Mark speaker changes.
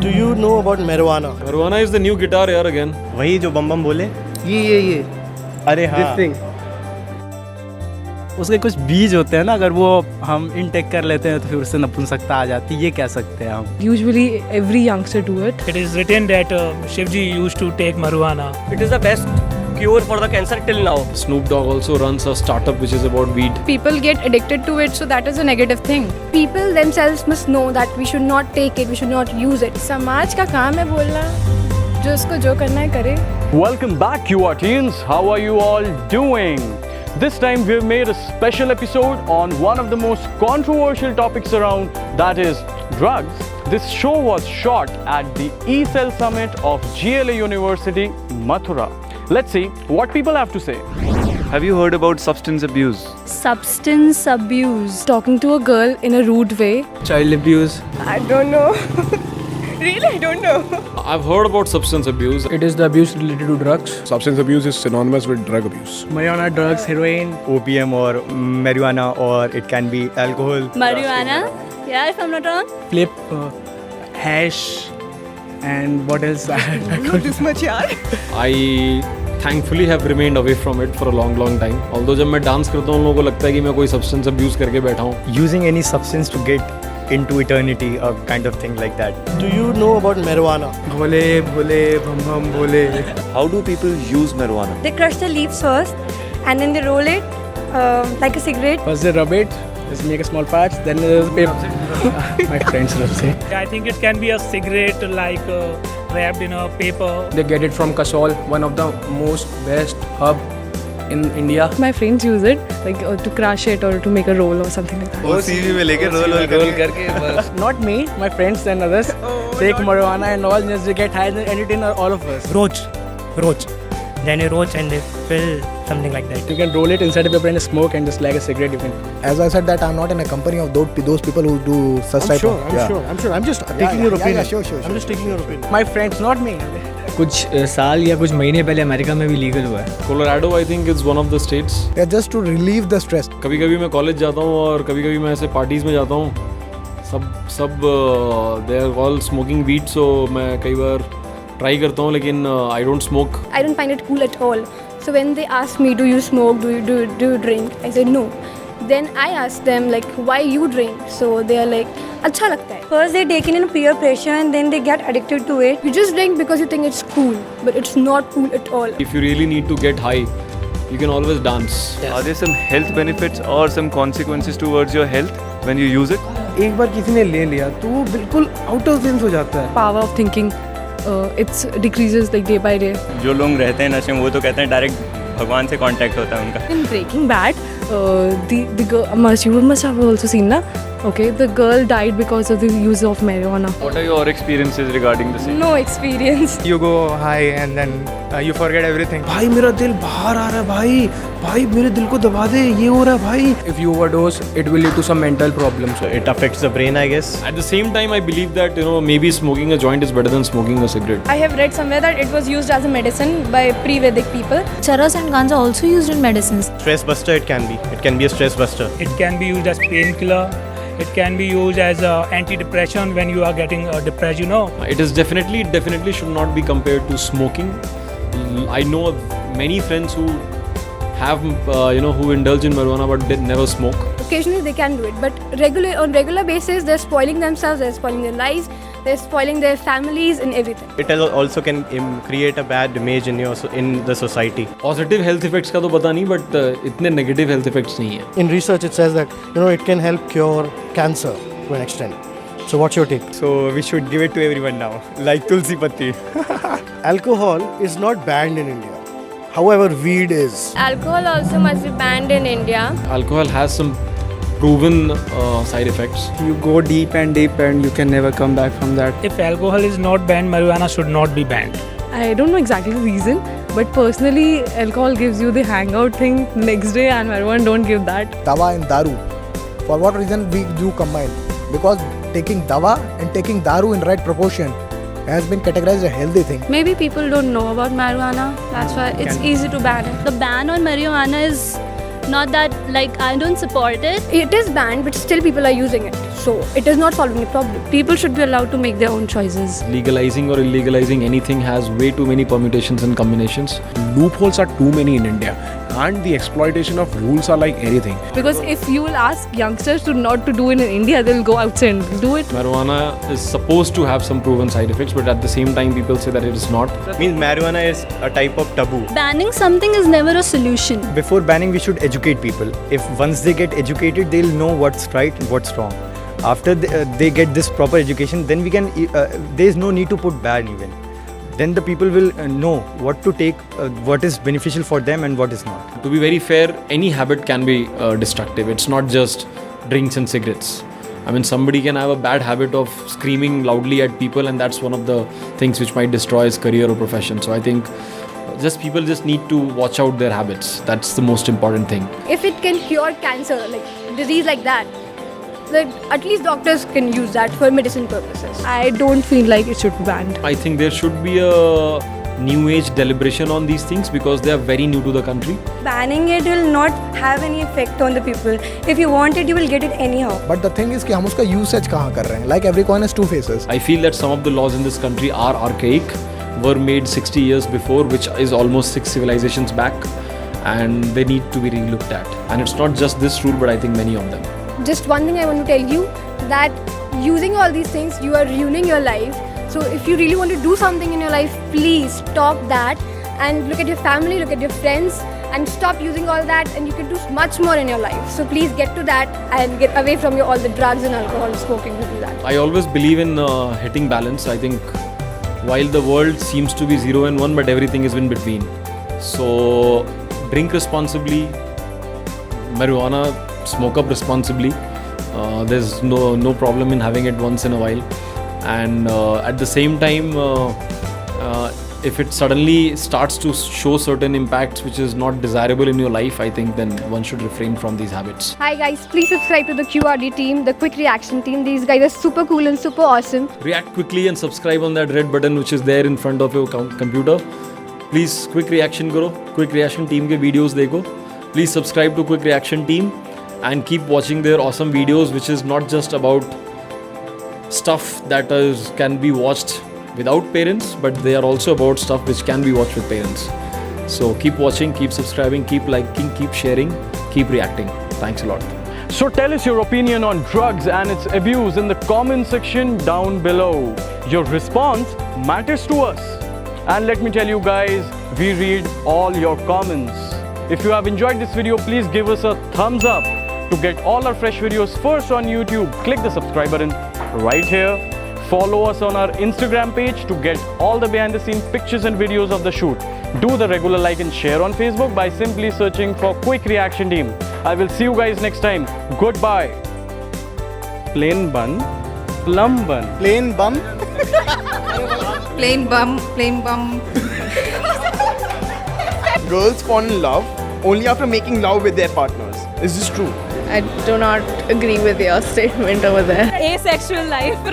Speaker 1: Do you know about marijuana?
Speaker 2: Marijuana is the new guitar यार again.
Speaker 3: वही जो बम बम बोले।
Speaker 1: ये
Speaker 3: अरे हाँ।
Speaker 1: This thing.
Speaker 4: उसके कुछ बीज होते हैं ना, अगर वो हम इनटेक कर लेते हैं तो फिर उससे नपुंसकता आ जाती है, ये कह सकते हैं हम।
Speaker 5: Usually every youngster do it.
Speaker 6: It is written that Shivji used to take marijuana.
Speaker 7: It is the best cure for the cancer till now.
Speaker 2: Snoop Dogg also runs a startup which is about weed.
Speaker 8: People get addicted to it, so that is a negative thing. People themselves must know that we should not take it, we should not use it.
Speaker 9: समाज का काम है बोलना, जो उसको जो करना है करे.
Speaker 10: Welcome back, you teens. How are you all doing? This time we've made a special episode on one of the most controversial topics around, that is drugs. This show was shot at the ECEL Summit of GLA University, Mathura. Let's see what people have to say. Have you heard about substance abuse?
Speaker 8: Substance abuse.
Speaker 5: Talking to a girl in a rude way.
Speaker 4: Child abuse.
Speaker 9: I don't know. Really, I don't know.
Speaker 2: I've heard about substance abuse.
Speaker 1: It is the abuse related to drugs.
Speaker 11: Substance abuse is synonymous with drug abuse.
Speaker 4: Marijuana, drugs, heroin,
Speaker 3: OPM or marijuana, or it can be alcohol.
Speaker 8: Marijuana. Yeah, if I'm not wrong.
Speaker 4: flip, hash, and what else?
Speaker 9: Not this much, yaar.
Speaker 2: I thankfully have remained away from it for a long time. Although जब मैं dance करता हूँ, लोगों को लगता है कि मैं कोई substance abuse करके बैठा हूँ.
Speaker 3: Using any substance to get into eternity, a kind of thing like that.
Speaker 1: Do you know about marijuana?
Speaker 4: Bhole Bhole bomb bomb Bhole.
Speaker 12: How do people use marijuana?
Speaker 8: They crush the leaves first, and then they roll it like a cigarette.
Speaker 4: First they rub it, just make a small parts, then there's paper. My friends rub it.
Speaker 6: I think it can be a cigarette like wrapped in a paper.
Speaker 1: They get it from Kasol, one of the most best hub in India.
Speaker 5: My friends use it like to crush it or to make a roll or something like that.
Speaker 3: वो CV में लेके roll
Speaker 1: करके बस.
Speaker 4: Not me, my friends and others take marijuana and all, just to get high and it in all of us.
Speaker 6: Roach. Then you roach and they fill something like that.
Speaker 4: You can roll it inside a paper and smoke, and just like a cigarette you can.
Speaker 11: As I said that I'm not in a company of those people who do such
Speaker 1: I'm
Speaker 11: type
Speaker 1: sure.
Speaker 11: of.
Speaker 1: I'm sure. I'm just taking your opinion.
Speaker 11: Sure.
Speaker 1: I'm just taking your opinion.
Speaker 4: My friends, not me.
Speaker 13: कुछ साल या कुछ महीने पहले America में भी legal हुआ है.
Speaker 2: Colorado I think is one of the states.
Speaker 11: Yeah, just to relieve the stress.
Speaker 2: कभी-कभी मैं कॉलेज जाता हूँ और कभी-कभी मैं ऐसे पार्टीज में जाता हूँ. सब they are all smoking weed, so मैं कई बार ट्राई करता हूँ, लेकिन I don't smoke.
Speaker 8: I don't find it cool at all. So when they ask me, do you smoke, do you drink? I said no. Then I ask them like, why you drink? So they are like, अच्छा लगता है.
Speaker 9: First they take it in peer pressure and then they get addicted to it.
Speaker 8: You just drink because you think it's cool, but it's not cool at all.
Speaker 2: If you really need to get high, you can always dance.
Speaker 12: Are there some health benefits or some consequences towards your health when you use it?
Speaker 1: एक बार किसी ने ले लिया तो वो बिल्कुल out of sense हो जाता है.
Speaker 5: Power of thinking, it's decreases like day by day.
Speaker 3: जो लोग रहते हैं नशे में वो तो कहते हैं डायरेक्ट भगवान से कांटेक्ट होता है उनका.
Speaker 5: In Breaking Bad, the girl, you must have also seen na. Okay, the girl died because of the use of marijuana.
Speaker 12: What are your experiences regarding the same?
Speaker 9: No experience.
Speaker 4: You go high and then you forget everything.
Speaker 1: भाई मेरा दिल बाहर आ रहा है भाई मेरे दिल को दबा दे, ये हो रहा है भाई. If you overdose, it will lead to some mental problems.
Speaker 3: It affects the brain, I guess.
Speaker 2: At the same time, I believe that maybe smoking a joint is better than smoking a cigarette.
Speaker 9: I have read somewhere that it was used as a medicine by pre-Vedic people.
Speaker 8: Charas and guns are also used in medicines.
Speaker 3: Stress buster it can be. It can be a stress buster.
Speaker 6: It can be used as painkiller. It can be used as antidepressant when you are getting depressed,
Speaker 2: It is definitely should not be compared to smoking. I know many friends who have, who indulge in marijuana but they never smoke.
Speaker 8: Occasionally they can do it, but on regular basis they're spoiling themselves, they're spoiling their lives, they're spoiling their families and everything.
Speaker 3: It also can create a bad image in the society.
Speaker 2: Positive health effects का तो पता नहीं, but इतने negative health effects नहीं है.
Speaker 1: In research it says that it can help cure cancer to an extent. So what's your take?
Speaker 3: So we should give it to everyone now, like Tulsi Patti.
Speaker 1: Alcohol is not banned in India. However, weed is.
Speaker 9: Alcohol also must be banned in India.
Speaker 2: Alcohol has some proven side effects.
Speaker 4: You go deep and you can never come back from that.
Speaker 6: If alcohol is not banned, marijuana should not be banned.
Speaker 5: I don't know exactly the reason, but personally, alcohol gives you the hangout thing next day, and marijuana don't give that.
Speaker 11: Dawa and daru. For what reason we do combine? Because taking dawa and taking daru in right proportion has been categorized as a healthy thing.
Speaker 8: Maybe people don't know about marijuana, that's why it's easy to ban it.
Speaker 9: The ban on marijuana is not that, like, I don't support it.
Speaker 8: It is banned, but still people are using it. So it is not solving the problem.
Speaker 5: People should be allowed to make their own choices.
Speaker 2: Legalizing or illegalizing anything has way too many permutations and combinations.
Speaker 1: Loopholes are too many in India, and the exploitation of rules are like anything.
Speaker 5: Because if you will ask youngsters to not to do it in India, they'll go outside and do it.
Speaker 2: Marijuana is supposed to have some proven side effects, but at the same time people say that it is not.
Speaker 3: Means marijuana is a type of taboo.
Speaker 8: Banning something is never a solution.
Speaker 3: Before banning, we should educate people. If once they get educated, they'll know what's right and what's wrong. After they get this proper education, then we can. There is no need to put ban even. Then the people will know what to take, what is beneficial for them and what is not.
Speaker 2: To be very fair, any habit can be destructive. It's not just drinks and cigarettes. I mean, somebody can have a bad habit of screaming loudly at people, and that's one of the things which might destroy his career or profession. So I think people just need to watch out their habits. That's the most important thing.
Speaker 8: If it can cure cancer, like disease like that, then at least doctors can use that for medicine purposes.
Speaker 5: I don't feel like it should be banned.
Speaker 2: I think there should be a new age deliberation on these things because they are very new to the country.
Speaker 9: Banning it will not have any effect on the people. If you want it, you will get it anyhow.
Speaker 11: But the thing is कि हम उसका usage कहाँ कर रहे हैं? Like every coin has two faces.
Speaker 2: I feel that some of the laws in this country are archaic, were made 60 years before, which is almost 6 civilizations back, and they need to be re-looked at. And it's not just this rule, but I think many of them.
Speaker 8: Just one thing I want to tell you, that using all these things, you are ruining your life. So if you really want to do something in your life, please stop that and look at your family, look at your friends, and stop using all that, and you can do much more in your life. So please get to that and get away from all the drugs and alcohol, smoking, to do that.
Speaker 2: I always believe in hitting balance. I think while the world seems to be 0 and 1, but everything is in between. So drink responsibly, marijuana, smoke up responsibly. There's no problem in having it once in a while. And at the same time, if it suddenly starts to show certain impacts which is not desirable in your life, I think then one should refrain from these habits.
Speaker 8: Hi guys, please subscribe to the QRD team, the Quick Reaction team. These guys are super cool and super awesome.
Speaker 2: React quickly and subscribe on that red button which is there in front of your computer. Please quick reaction karo, Quick Reaction team ke videos dekho. Please subscribe to Quick Reaction team and keep watching their awesome videos, which is not just about stuff that can be watched without parents, but they are also about stuff which can be watched with parents. So keep watching, keep subscribing, keep liking, keep sharing, keep reacting. Thanks a lot.
Speaker 10: So tell us your opinion on drugs and its abuse in the comment section down below. Your response matters to us. And let me tell you guys, we read all your comments. If you have enjoyed this video, please give us a thumbs up. To get all our fresh videos first on YouTube, click the subscribe button right here. Follow us on our Instagram page to get all the behind the scenes pictures and videos of the shoot. Do the regular like and share on Facebook by simply searching for Quick Reaction Team. I will see you guys next time. Goodbye. Plain bun, plum bun.
Speaker 11: Plain bum.
Speaker 9: Plain bum, plain bum.
Speaker 14: Girls fall in love only after making love with their partners. Is this true?
Speaker 9: I do not agree with your statement over there.
Speaker 5: Asexual life.